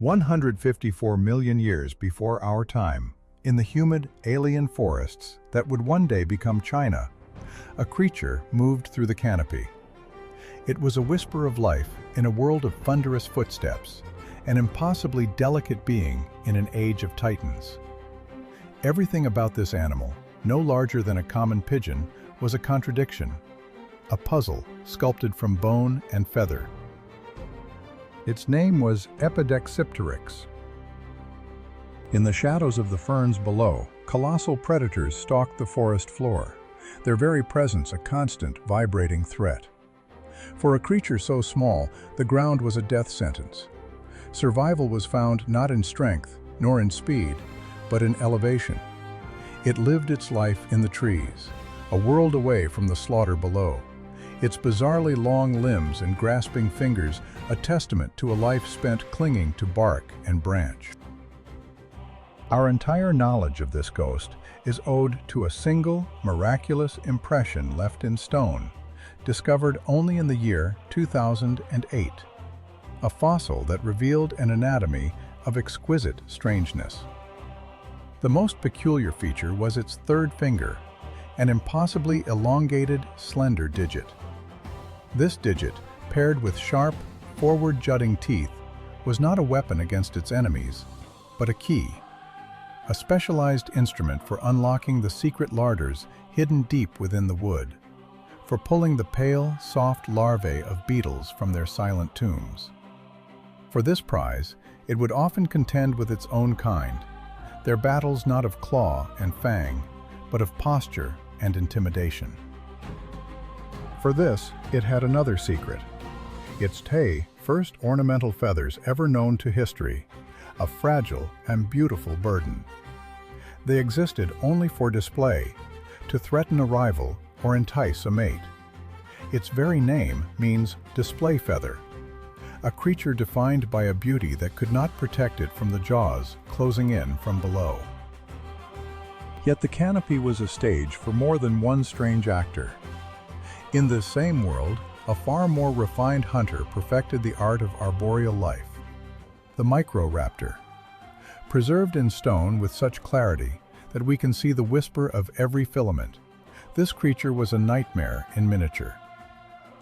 154 million years before our time, in the humid, alien forests that would one day become China, a creature moved through the canopy. It was a whisper of life in a world of thunderous footsteps, an impossibly delicate being in an age of titans. Everything about this animal, no larger than a common pigeon, was a contradiction, a puzzle sculpted from bone and feather. Its name was Epidexipteryx. In the shadows of the ferns below, colossal predators stalked the forest floor, their very presence a constant, vibrating threat. For a creature so small, the ground was a death sentence. Survival was found not in strength, nor in speed, but in elevation. It lived its life in the trees, a world away from the slaughter below. Its bizarrely long limbs and grasping fingers a testament to a life spent clinging to bark and branch. Our entire knowledge of this ghost is owed to a single, miraculous impression left in stone, discovered only in the year 2008. A fossil that revealed an anatomy of exquisite strangeness. The most peculiar feature was its third finger, an impossibly elongated, slender digit. This digit, paired with sharp, forward-jutting teeth, was not a weapon against its enemies, but a key, a specialized instrument for unlocking the secret larders hidden deep within the wood, for pulling the pale, soft larvae of beetles from their silent tombs. For this prize, it would often contend with its own kind, their battles not of claw and fang, but of posture and intimidation. For this, it had another secret. Its first ornamental feathers ever known to history, a fragile and beautiful burden. They existed only for display, to threaten a rival or entice a mate. Its very name means display feather, a creature defined by a beauty that could not protect it from the jaws closing in from below. Yet the canopy was a stage for more than one strange actor. In this same world, a far more refined hunter perfected the art of arboreal life, the microraptor. Preserved in stone with such clarity that we can see the whisper of every filament, this creature was a nightmare in miniature.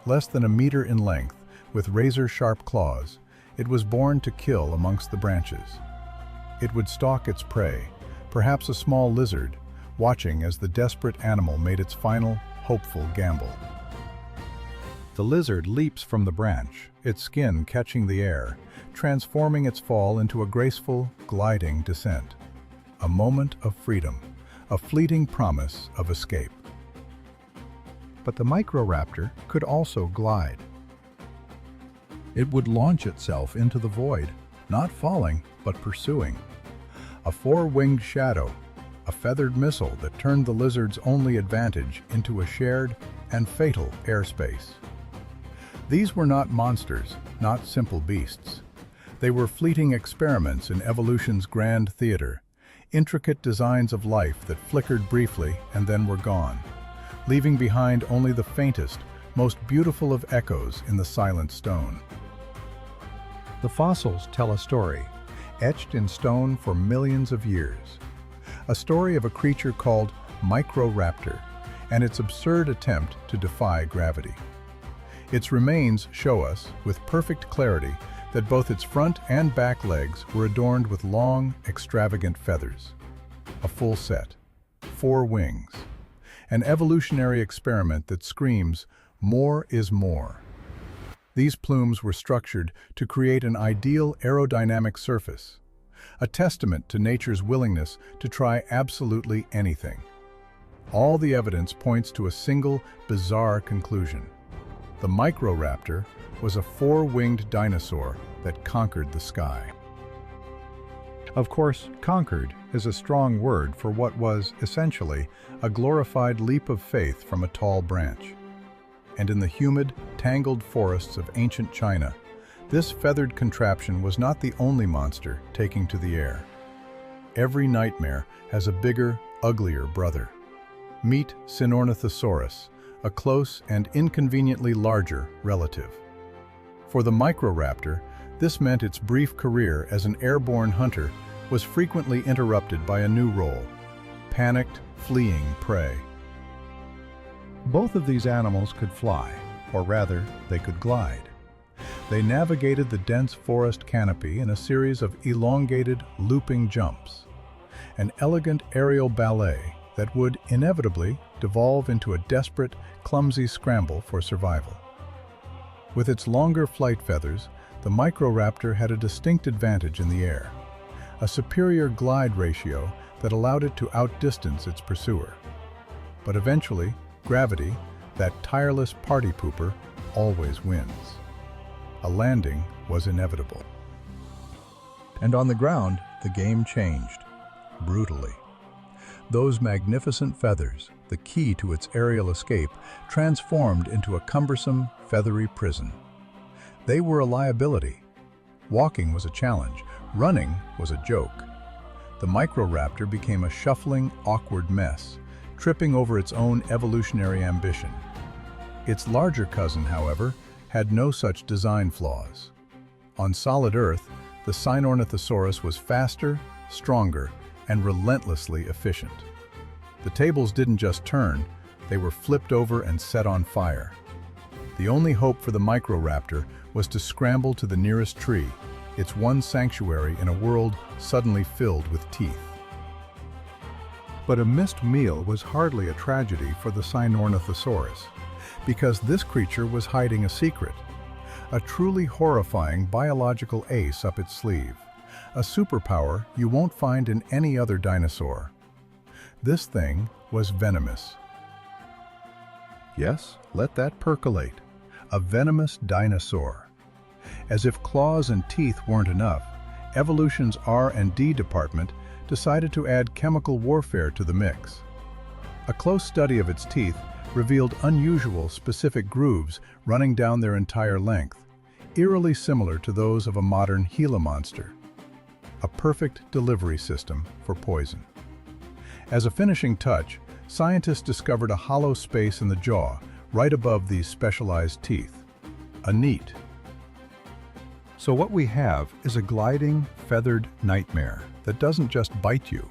Less than a meter in length, with razor-sharp claws, it was born to kill amongst the branches. It would stalk its prey, perhaps a small lizard, watching as the desperate animal made its final, hopeful gamble. The lizard leaps from the branch, its skin catching the air, transforming its fall into a graceful, gliding descent. A moment of freedom, a fleeting promise of escape. But the microraptor could also glide. It would launch itself into the void, not falling, but pursuing. A four-winged shadow, a feathered missile that turned the lizard's only advantage into a shared and fatal airspace. These were not monsters, not simple beasts. They were fleeting experiments in evolution's grand theater, intricate designs of life that flickered briefly and then were gone, leaving behind only the faintest, most beautiful of echoes in the silent stone. The fossils tell a story, etched in stone for millions of years. A story of a creature called Microraptor and its absurd attempt to defy gravity. Its remains show us, with perfect clarity, that both its front and back legs were adorned with long, extravagant feathers. A full set, 4 wings. An evolutionary experiment that screams, more is more. These plumes were structured to create an ideal aerodynamic surface, a testament to nature's willingness to try absolutely anything. All the evidence points to a single, bizarre conclusion. The microraptor was a 4-winged dinosaur that conquered the sky. Of course, conquered is a strong word for what was, essentially, a glorified leap of faith from a tall branch. And in the humid, tangled forests of ancient China, this feathered contraption was not the only monster taking to the air. Every nightmare has a bigger, uglier brother. Meet Sinornithosaurus, a close and inconveniently larger relative. For the microraptor, This meant its brief career as an airborne hunter was frequently interrupted by a new role: panicked, fleeing prey. Both of these animals could fly, or rather, they could glide. They navigated the dense forest canopy in a series of elongated, looping jumps, an elegant aerial ballet that would inevitably devolve into a desperate, clumsy scramble for survival. With its longer flight feathers, the Microraptor had a distinct advantage in the air, a superior glide ratio that allowed it to outdistance its pursuer. But eventually, gravity, that tireless party pooper, always wins. A landing was inevitable. And on the ground, the game changed, brutally. Those magnificent feathers, the key to its aerial escape, transformed into a cumbersome, feathery prison. They were a liability. Walking was a challenge. Running was a joke. The Microraptor became a shuffling, awkward mess, tripping over its own evolutionary ambition. Its larger cousin, however, had no such design flaws. On solid Earth, the Sinornithosaurus was faster, stronger, and relentlessly efficient. The tables didn't just turn, they were flipped over and set on fire. The only hope for the Microraptor was to scramble to the nearest tree, its one sanctuary in a world suddenly filled with teeth. But a missed meal was hardly a tragedy for the Sinornithosaurus, because this creature was hiding a secret, a truly horrifying biological ace up its sleeve, a superpower you won't find in any other dinosaur. This thing was venomous. Yes, let that percolate. A venomous dinosaur. As if claws and teeth weren't enough, evolution's R&D department decided to add chemical warfare to the mix. A close study of its teeth revealed unusual, specific grooves running down their entire length, eerily similar to those of a modern Gila monster. A perfect delivery system for poison. As a finishing touch, scientists discovered a hollow space in the jaw right above these specialized teeth. A neat. So what we have is a gliding, feathered nightmare that doesn't just bite you,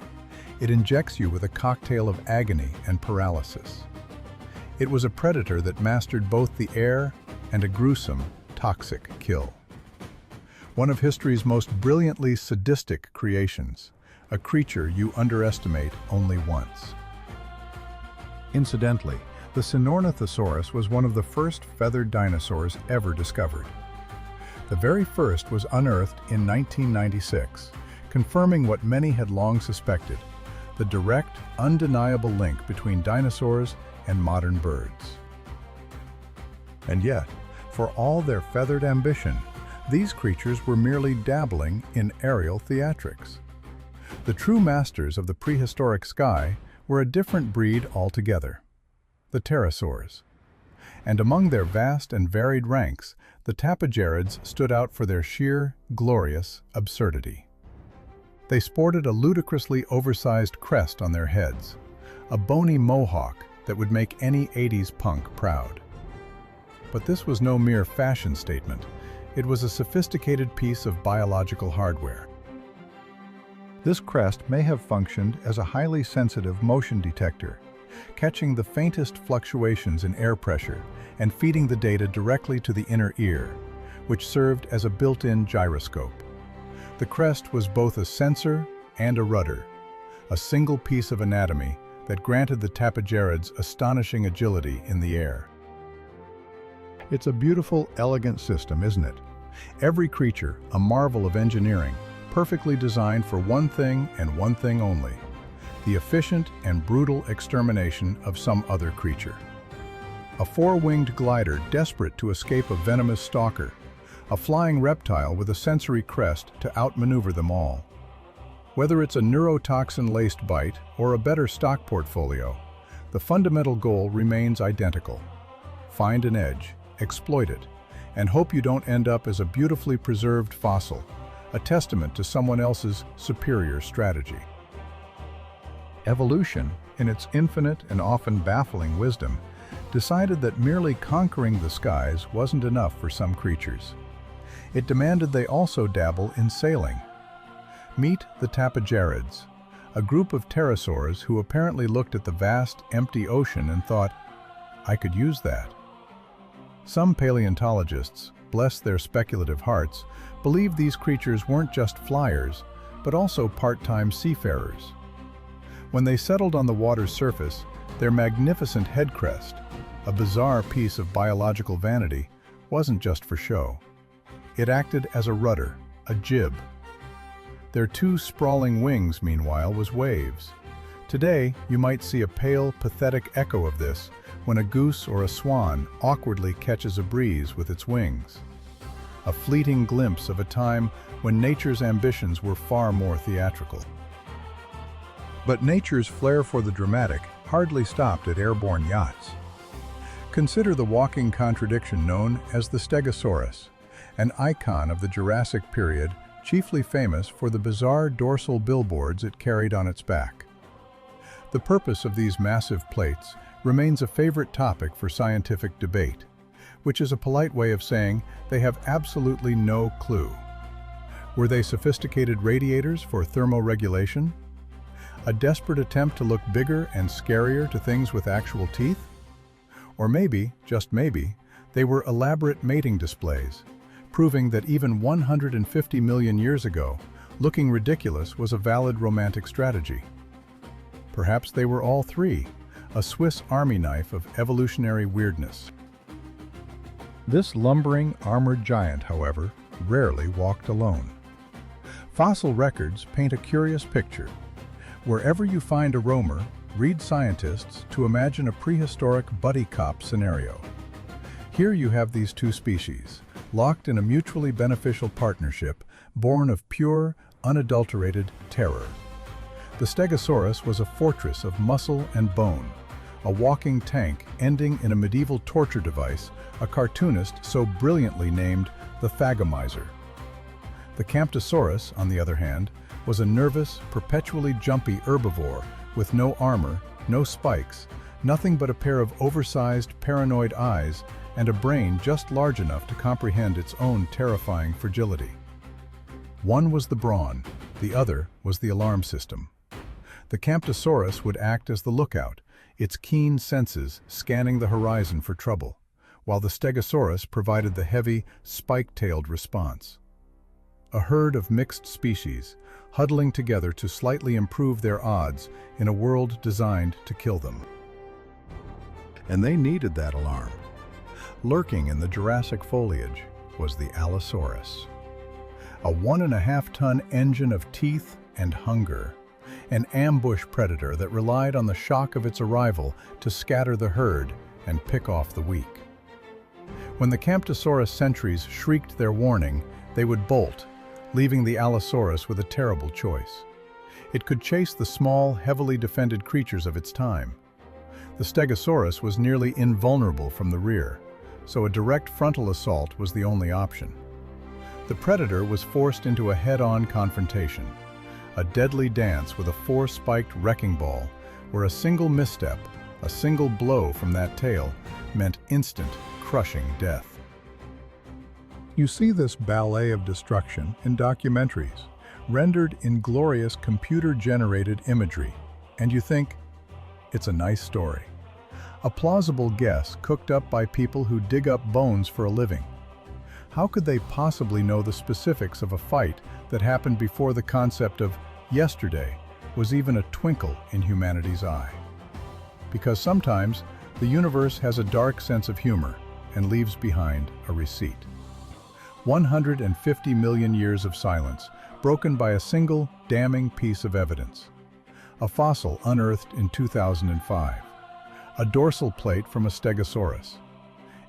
it injects you with a cocktail of agony and paralysis. It was a predator that mastered both the air and a gruesome, toxic kill. One of history's most brilliantly sadistic creations, a creature you underestimate only once. Incidentally, the Sinornithosaurus was one of the first feathered dinosaurs ever discovered. The very first was unearthed in 1996, confirming what many had long suspected, the direct, undeniable link between dinosaurs and modern birds. And yet, for all their feathered ambition, these creatures were merely dabbling in aerial theatrics. The true masters of the prehistoric sky were a different breed altogether, the pterosaurs. And among their vast and varied ranks, the tapigerids stood out for their sheer, glorious absurdity. They sported a ludicrously oversized crest on their heads, a bony mohawk that would make any 80s punk proud. But this was no mere fashion statement. It was a sophisticated piece of biological hardware. This crest may have functioned as a highly sensitive motion detector, catching the faintest fluctuations in air pressure and feeding the data directly to the inner ear, which served as a built-in gyroscope. The crest was both a sensor and a rudder, a single piece of anatomy that granted the tapigerids astonishing agility in the air. It's a beautiful, elegant system, isn't it? Every creature, a marvel of engineering, perfectly designed for one thing and one thing only: the efficient and brutal extermination of some other creature. A four-winged glider desperate to escape a venomous stalker, a flying reptile with a sensory crest to outmaneuver them all. Whether it's a neurotoxin-laced bite or a better stock portfolio, the fundamental goal remains identical. Find an edge, exploit it, and hope you don't end up as a beautifully preserved fossil, a testament to someone else's superior strategy. Evolution, in its infinite and often baffling wisdom, decided that merely conquering the skies wasn't enough for some creatures. It demanded they also dabble in sailing. Meet the tapajarids, a group of pterosaurs who apparently looked at the vast, empty ocean and thought, "I could use that." Some paleontologists, bless their speculative hearts, believe these creatures weren't just flyers, but also part-time seafarers. When they settled on the water's surface, their magnificent head crest, a bizarre piece of biological vanity, wasn't just for show. It acted as a rudder, a jib. Their two sprawling wings, meanwhile, was waves. Today, you might see a pale, pathetic echo of this when a goose or a swan awkwardly catches a breeze with its wings. A fleeting glimpse of a time when nature's ambitions were far more theatrical. But nature's flair for the dramatic hardly stopped at airborne yachts. Consider the walking contradiction known as the Stegosaurus, an icon of the Jurassic period, chiefly famous for the bizarre dorsal billboards it carried on its back. The purpose of these massive plates remains a favorite topic for scientific debate, which is a polite way of saying they have absolutely no clue. Were they sophisticated radiators for thermoregulation? A desperate attempt to look bigger and scarier to things with actual teeth? Or maybe, just maybe, they were elaborate mating displays, proving that even 150 million years ago, looking ridiculous was a valid romantic strategy. Perhaps they were all three, a Swiss Army knife of evolutionary weirdness. This lumbering, armored giant, however, rarely walked alone. Fossil records paint a curious picture. Wherever you find a roamer, read scientists to imagine a prehistoric buddy cop scenario. Here you have these two species, locked in a mutually beneficial partnership, born of pure, unadulterated terror. The Stegosaurus was a fortress of muscle and bone, a walking tank ending in a medieval torture device a cartoonist so brilliantly named the Thagomizer. The Camptosaurus, on the other hand, was a nervous, perpetually jumpy herbivore with no armor, no spikes, nothing but a pair of oversized, paranoid eyes and a brain just large enough to comprehend its own terrifying fragility. One was the brawn, the other was the alarm system. The Camptosaurus would act as the lookout, its keen senses scanning the horizon for trouble, while the Stegosaurus provided the heavy, spike-tailed response. A herd of mixed species, huddling together to slightly improve their odds in a world designed to kill them. And they needed that alarm. Lurking in the Jurassic foliage was the Allosaurus, a 1.5-ton engine of teeth and hunger, an ambush predator that relied on the shock of its arrival to scatter the herd and pick off the weak. When the Camptosaurus sentries shrieked their warning, they would bolt, leaving the Allosaurus with a terrible choice. It could chase the small, heavily defended creatures of its time. The Stegosaurus was nearly invulnerable from the rear, so a direct frontal assault was the only option. The predator was forced into a head-on confrontation, a deadly dance with a 4-spiked wrecking ball, where a single misstep, a single blow from that tail, meant instant, crushing death. You see this ballet of destruction in documentaries, rendered in glorious computer-generated imagery, and you think, it's a nice story. A plausible guess cooked up by people who dig up bones for a living. How could they possibly know the specifics of a fight that happened before the concept of yesterday was even a twinkle in humanity's eye? Because sometimes the universe has a dark sense of humor and leaves behind a receipt. 150 million years of silence, broken by a single damning piece of evidence. A fossil unearthed in 2005. A dorsal plate from a Stegosaurus.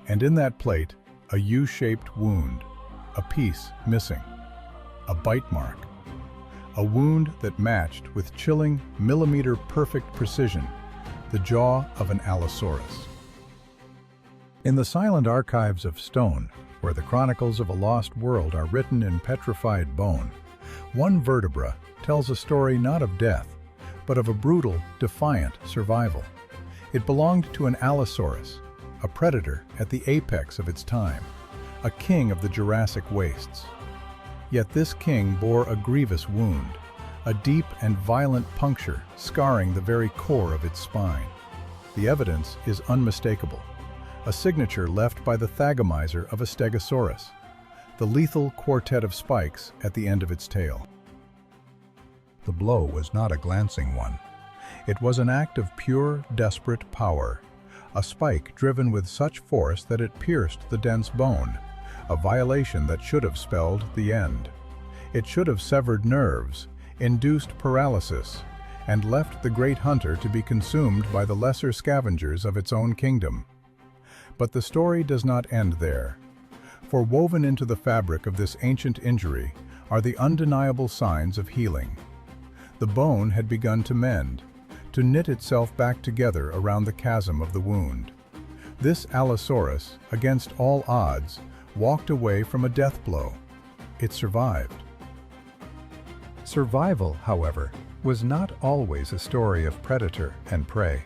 And in that plate, a U-shaped wound, a piece missing, a bite mark. A wound that matched with chilling, millimeter-perfect precision the jaw of an Allosaurus. In the silent archives of stone, where the chronicles of a lost world are written in petrified bone, one vertebra tells a story not of death, but of a brutal, defiant survival. It belonged to an Allosaurus, a predator at the apex of its time, a king of the Jurassic wastes. Yet this king bore a grievous wound, a deep and violent puncture scarring the very core of its spine. The evidence is unmistakable, a signature left by the thagomizer of a stegosaurus, the lethal quartet of spikes at the end of its tail. The blow was not a glancing one. It was an act of pure, desperate power, a spike driven with such force that it pierced the dense bone, a violation that should have spelled the end. It should have severed nerves, induced paralysis, and left the great hunter to be consumed by the lesser scavengers of its own kingdom. But the story does not end there. For woven into the fabric of this ancient injury are the undeniable signs of healing. The bone had begun to mend, to knit itself back together around the chasm of the wound. This Allosaurus, against all odds, walked away from a death blow. It survived. Survival, however, was not always a story of predator and prey.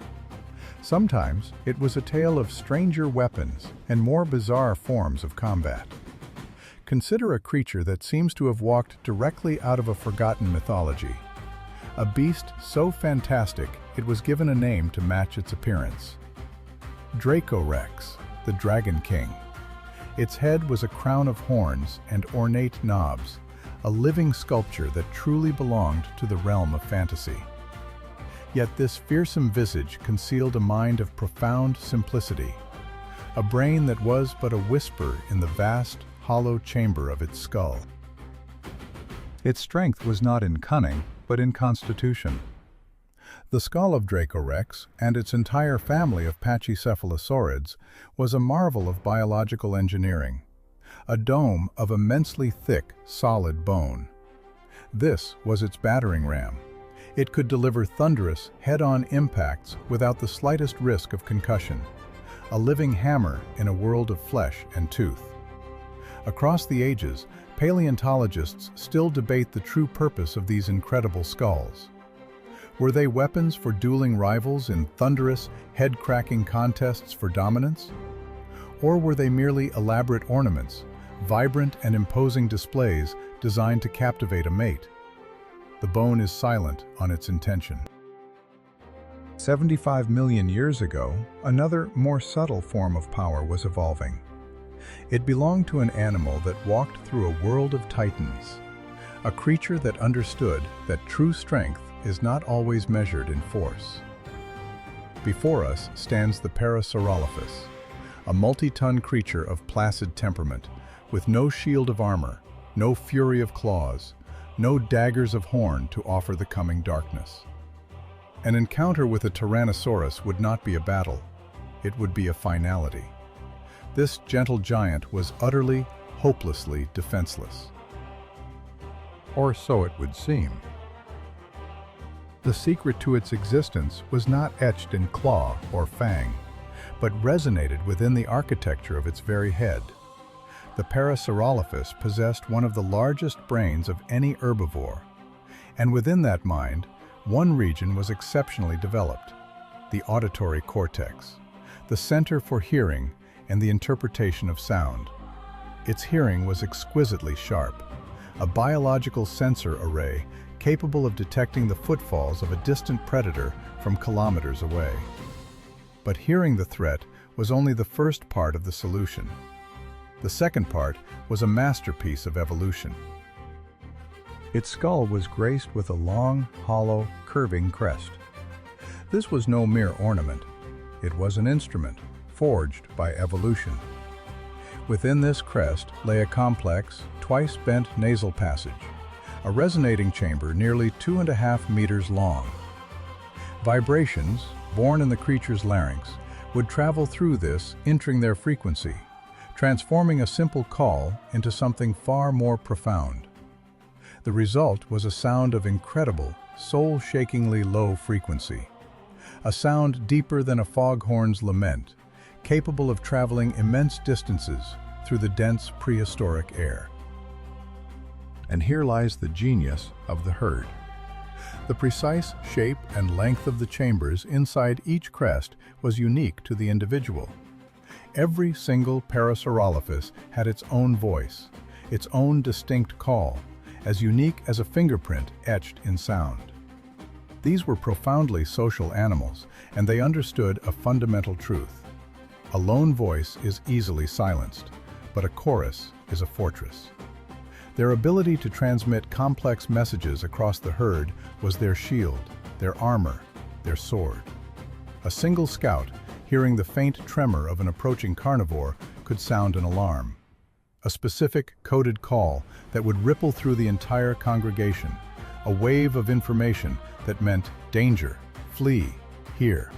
Sometimes it was a tale of stranger weapons and more bizarre forms of combat. Consider a creature that seems to have walked directly out of a forgotten mythology. A beast so fantastic it was given a name to match its appearance. Dracorex, the Dragon King. Its head was a crown of horns and ornate knobs, a living sculpture that truly belonged to the realm of fantasy. Yet this fearsome visage concealed a mind of profound simplicity, a brain that was but a whisper in the vast, hollow chamber of its skull. Its strength was not in cunning, but in constitution. The skull of Dracorex and its entire family of pachycephalosaurids was a marvel of biological engineering, a dome of immensely thick, solid bone. This was its battering ram. It could deliver thunderous, head-on impacts without the slightest risk of concussion, a living hammer in a world of flesh and tooth. Across the ages, paleontologists still debate the true purpose of these incredible skulls. Were they weapons for dueling rivals in thunderous, head-cracking contests for dominance? Or were they merely elaborate ornaments, vibrant and imposing displays designed to captivate a mate? The bone is silent on its intention. 75 million years ago, another, more subtle form of power was evolving. It belonged to an animal that walked through a world of titans, a creature that understood that true strength is not always measured in force. Before us stands the Parasaurolophus, a multi-ton creature of placid temperament, with no shield of armor, no fury of claws, no daggers of horn to offer the coming darkness. An encounter with a Tyrannosaurus would not be a battle, it would be a finality. This gentle giant was utterly, hopelessly defenseless. Or so it would seem. The secret to its existence was not etched in claw or fang, but resonated within the architecture of its very head. The Parasaurolophus possessed one of the largest brains of any herbivore, and within that mind, one region was exceptionally developed, the auditory cortex, the center for hearing and the interpretation of sound. Its hearing was exquisitely sharp, a biological sensor array capable of detecting the footfalls of a distant predator from kilometers away. But hearing the threat was only the first part of the solution. The second part was a masterpiece of evolution. Its skull was graced with a long, hollow, curving crest. This was no mere ornament. It was an instrument, forged by evolution. Within this crest lay a complex, twice-bent nasal passage, a resonating chamber nearly 2.5 meters long. Vibrations, born in the creature's larynx, would travel through this, entering their frequency, transforming a simple call into something far more profound. The result was a sound of incredible, soul-shakingly low frequency, a sound deeper than a foghorn's lament, capable of traveling immense distances through the dense prehistoric air. And here lies the genius of the herd. The precise shape and length of the chambers inside each crest was unique to the individual. Every single Parasaurolophus had its own voice, its own distinct call, as unique as a fingerprint etched in sound. These were profoundly social animals, and they understood a fundamental truth. A lone voice is easily silenced, but a chorus is a fortress. Their ability to transmit complex messages across the herd was their shield, their armor, their sword. A single scout, hearing the faint tremor of an approaching carnivore, could sound an alarm. A specific, coded call that would ripple through the entire congregation, a wave of information that meant danger, flee, here.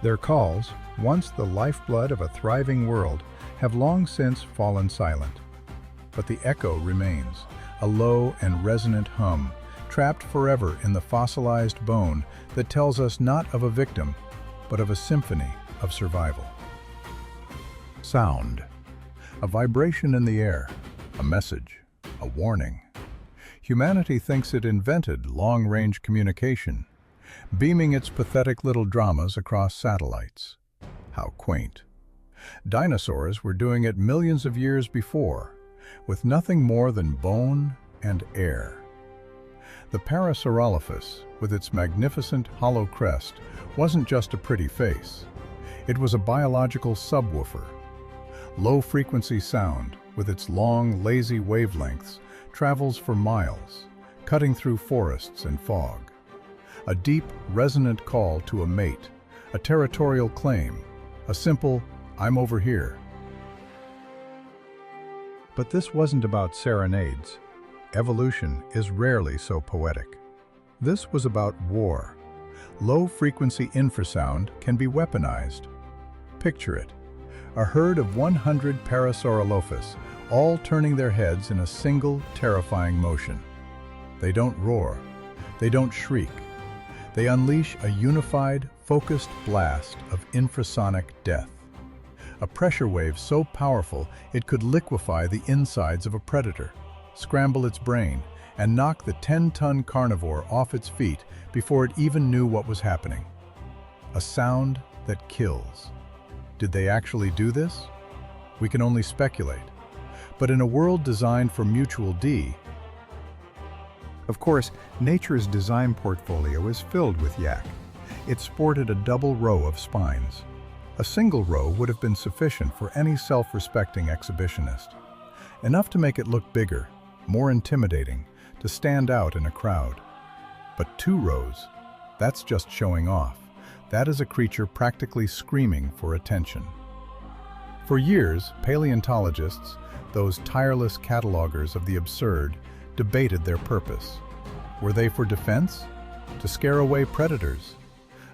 Their calls, once the lifeblood of a thriving world, have long since fallen silent. But the echo remains, a low and resonant hum, trapped forever in the fossilized bone that tells us not of a victim, but of a symphony of survival. Sound. A vibration in the air, a message, a warning. Humanity thinks it invented long-range communication, beaming its pathetic little dramas across satellites. How quaint. Dinosaurs were doing it millions of years before, with nothing more than bone and air. The Parasaurolophus, with its magnificent hollow crest, wasn't just a pretty face. It was a biological subwoofer. Low-frequency sound, with its long, lazy wavelengths, travels for miles, cutting through forests and fog. A deep, resonant call to a mate, a territorial claim, a simple, "I'm over here." But this wasn't about serenades. Evolution is rarely so poetic. This was about war. Low-frequency infrasound can be weaponized. Picture it. A herd of 100 Parasaurolophus, all turning their heads in a single, terrifying motion. They don't roar. They don't shriek. They unleash a unified, focused blast of infrasonic death. A pressure wave so powerful it could liquefy the insides of a predator, scramble its brain, and knock the 10-ton carnivore off its feet before it even knew what was happening. A sound that kills. Did they actually do this? We can only speculate. But in a world designed for mutual D, of course, nature's design portfolio is filled with yak. It sported a double row of spines. A single row would have been sufficient for any self-respecting exhibitionist. Enough to make it look bigger, more intimidating, to stand out in a crowd. But 2 rows, that's just showing off. That is a creature practically screaming for attention. For years, paleontologists, those tireless catalogers of the absurd, debated their purpose. Were they for defense? To scare away predators?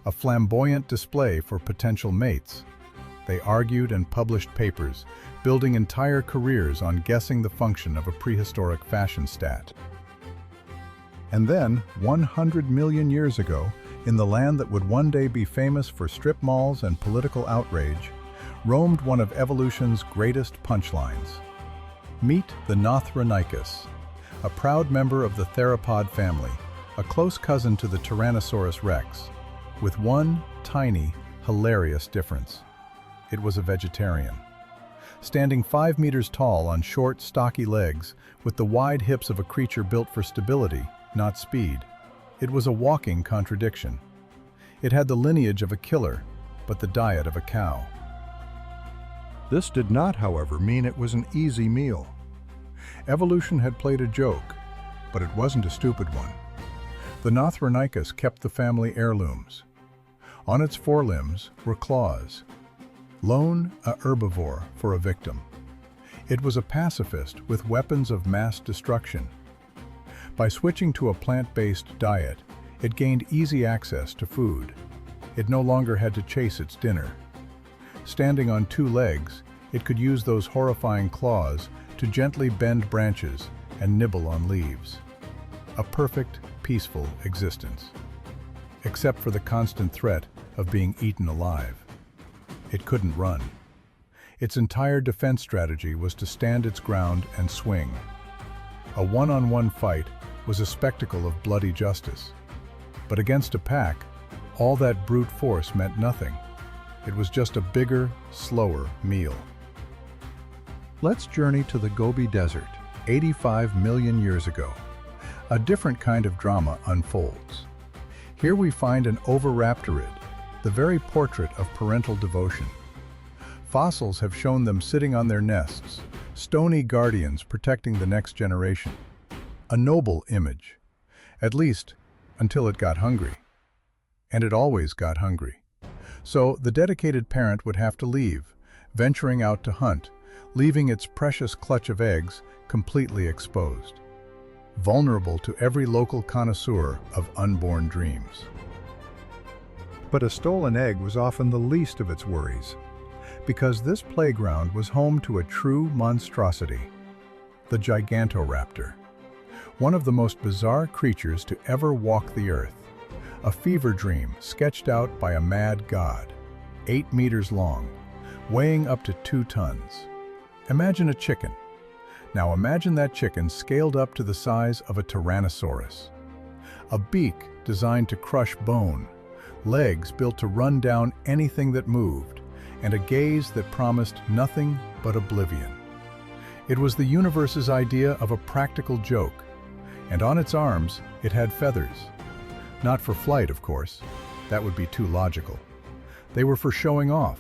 A flamboyant display for potential mates? They argued and published papers, building entire careers on guessing the function of a prehistoric fashion stat. And then, 100 million years ago, in the land that would one day be famous for strip malls and political outrage, roamed one of evolution's greatest punchlines. Meet the Nothronychus, a proud member of the theropod family, a close cousin to the Tyrannosaurus rex, with one tiny, hilarious difference. It was a vegetarian. Standing 5 meters tall on short, stocky legs, with the wide hips of a creature built for stability, not speed, it was a walking contradiction. It had the lineage of a killer, but the diet of a cow. This did not, however, mean it was an easy meal. Evolution had played a joke, but it wasn't a stupid one. The Nothronychus kept the family heirlooms. On its forelimbs were claws. Lone, a herbivore for a victim. It was a pacifist with weapons of mass destruction. By switching to a plant-based diet, it gained easy access to food. It no longer had to chase its dinner. Standing on 2 legs, it could use those horrifying claws to gently bend branches and nibble on leaves. A perfect, peaceful existence. Except for the constant threat of being eaten alive. It couldn't run. Its entire defense strategy was to stand its ground and swing. A one-on-one fight was a spectacle of bloody justice. But against a pack, all that brute force meant nothing. It was just a bigger, slower meal. Let's journey to the Gobi Desert, 85 million years ago. A different kind of drama unfolds. Here we find an oviraptorid, the very portrait of parental devotion. Fossils have shown them sitting on their nests, stony guardians protecting the next generation. A noble image, at least until it got hungry. And it always got hungry. So the dedicated parent would have to leave, venturing out to hunt, leaving its precious clutch of eggs completely exposed, vulnerable to every local connoisseur of unborn dreams. But a stolen egg was often the least of its worries, because this playground was home to a true monstrosity, the Gigantoraptor, one of the most bizarre creatures to ever walk the earth, a fever dream sketched out by a mad god, 8 meters long, weighing up to 2 tons. Imagine a chicken. Now imagine that chicken scaled up to the size of a Tyrannosaurus. A beak designed to crush bone, legs built to run down anything that moved, and a gaze that promised nothing but oblivion. It was the universe's idea of a practical joke, and on its arms it had feathers. Not for flight, of course. That would be too logical. They were for showing off,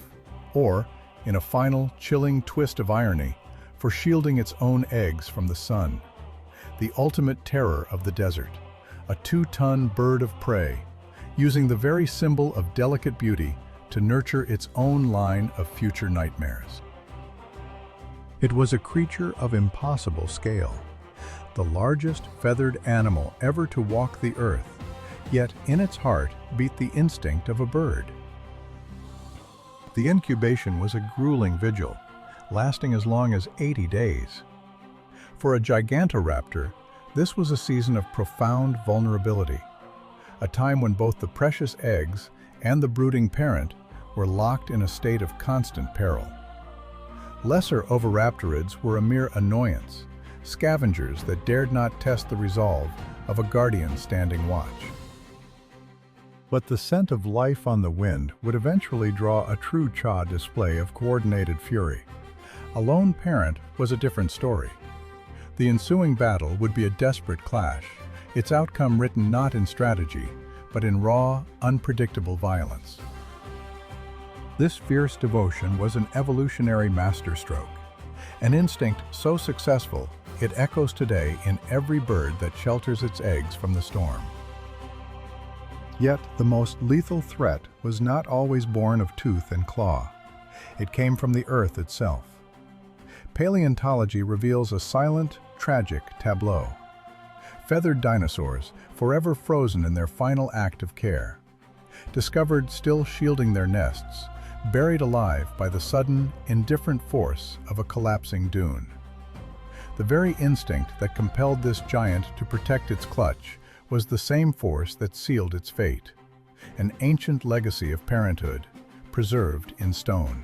or, in a final, chilling twist of irony, for shielding its own eggs from the sun. The ultimate terror of the desert, a 2-ton bird of prey, using the very symbol of delicate beauty to nurture its own line of future nightmares. It was a creature of impossible scale, the largest feathered animal ever to walk the earth, yet in its heart beat the instinct of a bird. The incubation was a grueling vigil, lasting as long as 80 days. For a Gigantoraptor, this was a season of profound vulnerability, a time when both the precious eggs and the brooding parent were locked in a state of constant peril. Lesser oviraptorids were a mere annoyance, scavengers that dared not test the resolve of a guardian standing watch. But the scent of life on the wind would eventually draw a true Cha display of coordinated fury. A lone parent was a different story. The ensuing battle would be a desperate clash, its outcome written not in strategy, but in raw, unpredictable violence. This fierce devotion was an evolutionary masterstroke, an instinct so successful it echoes today in every bird that shelters its eggs from the storm. Yet the most lethal threat was not always born of tooth and claw. It came from the earth itself. Paleontology reveals a silent, tragic tableau. Feathered dinosaurs, forever frozen in their final act of care. Discovered still shielding their nests, buried alive by the sudden, indifferent force of a collapsing dune. The very instinct that compelled this giant to protect its clutch was the same force that sealed its fate, an ancient legacy of parenthood, preserved in stone.